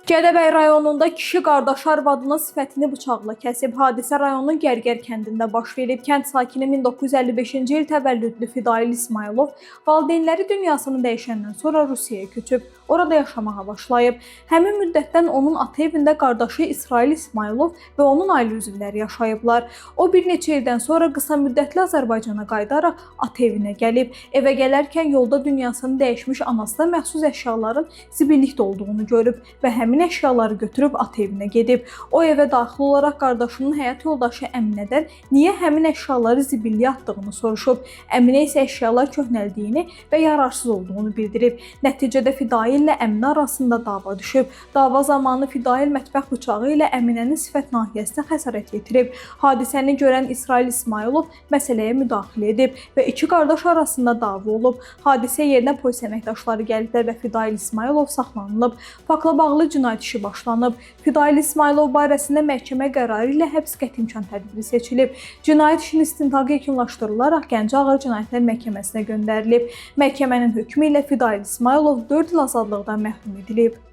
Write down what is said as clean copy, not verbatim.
Gədəbəy rayonunda kişi qardaşı arvadının sifətini bıçaqla kəsib. Hadisə rayonun Gərgər kəndində baş verib. Kənd sakini 1955-ci il təvəllüdlü Fidail İsmailov valideynləri dünyasını dəyişəndən sonra Rusiyaya köçüb, orada yaşamağa başlayıb. Həmin müddətdən onun ata evində qardaşı İsrail İsmailov və onun ailə üzvləri yaşayıblar. O bir neçə ildən sonra qısa müddətli Azərbaycana qayıdaraq ata evinə gəlib. Evə gələrkən yolda dünyasını dəyişmiş anasına məxsus əşyaların zibillikdə olduğunu görüb və həmin əşyaları götürüb ata evinə gedib. O evə daxil olaraq qardaşının həyat yoldaşı Əminədən niyə həmin əşyaları zibilliyə atdığını soruşub. Əminə isə əşyalar köhnəldiyini və yararsız olduğunu bildirib. Nəticədə Fidail ilə Əminə arasında dava düşüb. Dava zamanı Fidail mətbəx bıçağı ilə Əminənin sifət nahiyəsinə xəsarət yetirib. Hadisəni görən İsrail İsmailov məsələyə müdaxilə edib və iki qardaş arasında dava olub. Hadisə yerinə polis əməkdaşları gəliblər və Fidail İsmailov saxlanılıb. Faktla bağlı cinayət işi başlanıb. Fidail İsmailov barəsində məhkəmə qərarı ilə həbs qəti imkan tədbiri seçilib. Cinayət işinin istintaqı yekunlaşdırılaraq Gəncə Ağır Cinayətlər Məhkəməsinə göndərilib. Məhkəmənin hökmü ilə Fidail İsmailov 4 il azadlıqdan məhrum edilib.